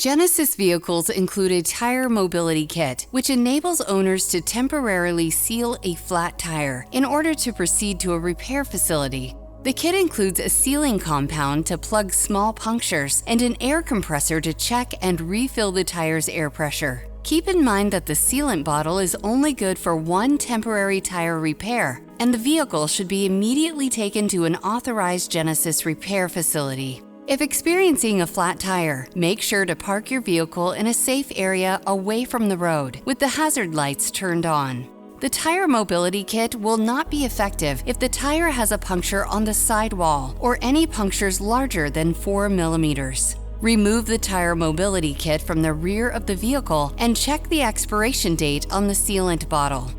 Genesis vehicles include a tire mobility kit, which enables owners to temporarily seal a flat tire in order to proceed to a repair facility. The kit includes a sealing compound to plug small punctures and an air compressor to check and refill the tire's air pressure. Keep in mind that the sealant bottle is only good for one temporary tire repair, and the vehicle should be immediately taken to an authorized Genesis repair facility. If experiencing a flat tire, make sure to park your vehicle in a safe area away from the road, with the hazard lights turned on. The tire mobility kit will not be effective if the tire has a puncture on the sidewall or any punctures larger than 4 millimeters. Remove the tire mobility kit from the rear of the vehicle and check the expiration date on the sealant bottle.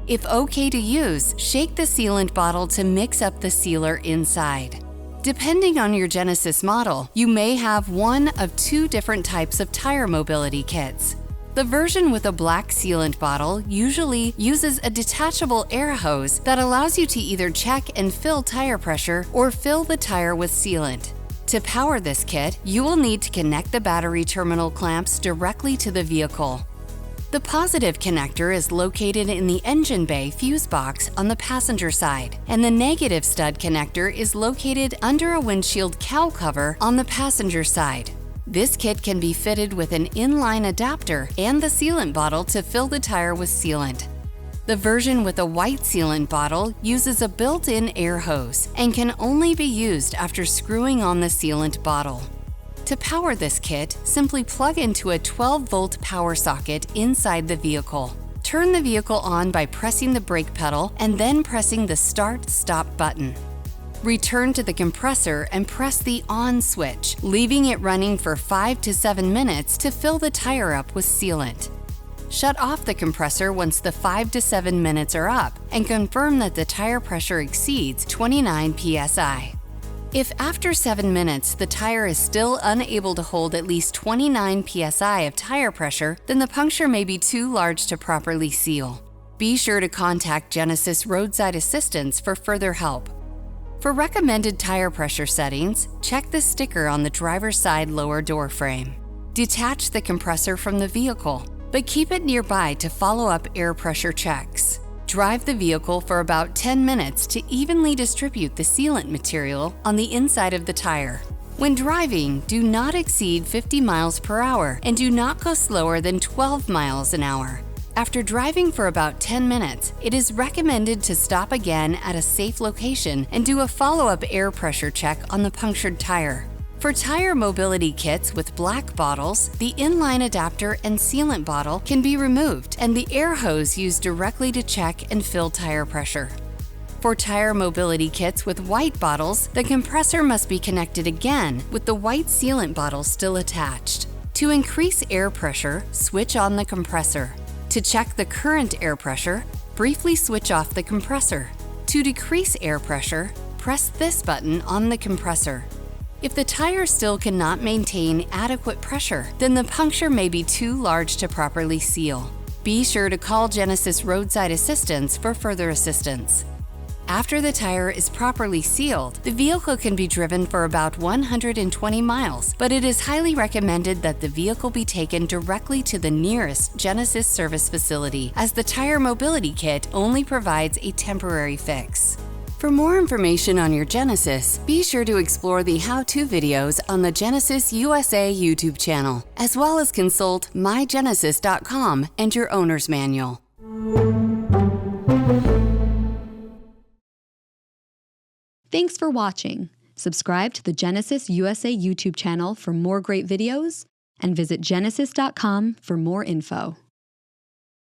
If okay to use, shake the sealant bottle to mix up the sealer inside. Depending on your Genesis model, you may have one of two different types of tire mobility kits. The version with a black sealant bottle usually uses a detachable air hose that allows you to either check and fill tire pressure or fill the tire with sealant. To power this kit, you will need to connect the battery terminal clamps directly to the vehicle. The positive connector is located in the engine bay fuse box on the passenger side, and the negative stud connector is located under a windshield cowl cover on the passenger side. This kit can be fitted with an inline adapter and the sealant bottle to fill the tire with sealant. The version with a white sealant bottle uses a built-in air hose and can only be used after screwing on the sealant bottle. To power this kit, simply plug into a 12-volt power socket inside the vehicle. Turn the vehicle on by pressing the brake pedal and then pressing the Start/Stop button. Return to the compressor and press the on switch, leaving it running for 5 to 7 minutes to fill the tire up with sealant. Shut off the compressor once the 5 to 7 minutes are up and confirm that the tire pressure exceeds 29 psi. If after 7 minutes the tire is still unable to hold at least 29 psi of tire pressure, then the puncture may be too large to properly seal. Be sure to contact Genesis Roadside Assistance for further help. For recommended tire pressure settings, check the sticker on the driver's side lower door frame. Detach the compressor from the vehicle, but keep it nearby to follow up air pressure checks. Drive the vehicle for about 10 minutes to evenly distribute the sealant material on the inside of the tire. When driving, do not exceed 50 miles per hour and do not go slower than 12 miles an hour. After driving for about 10 minutes, it is recommended to stop again at a safe location and do a follow-up air pressure check on the punctured tire. For tire mobility kits with black bottles, the inline adapter and sealant bottle can be removed and the air hose used directly to check and fill tire pressure. For tire mobility kits with white bottles, the compressor must be connected again with the white sealant bottle still attached. To increase air pressure, switch on the compressor. To check the current air pressure, briefly switch off the compressor. To decrease air pressure, press this button on the compressor. If the tire still cannot maintain adequate pressure, then the puncture may be too large to properly seal. Be sure to call Genesis Roadside Assistance for further assistance. After the tire is properly sealed, the vehicle can be driven for about 120 miles, but it is highly recommended that the vehicle be taken directly to the nearest Genesis service facility, as the tire mobility kit only provides a temporary fix. For more information on your Genesis, be sure to explore the how-to videos on the Genesis USA YouTube channel, as well as consult mygenesis.com and your owner's manual. Thanks for watching. Subscribe to the Genesis USA YouTube channel for more great videos and visit genesis.com for more info.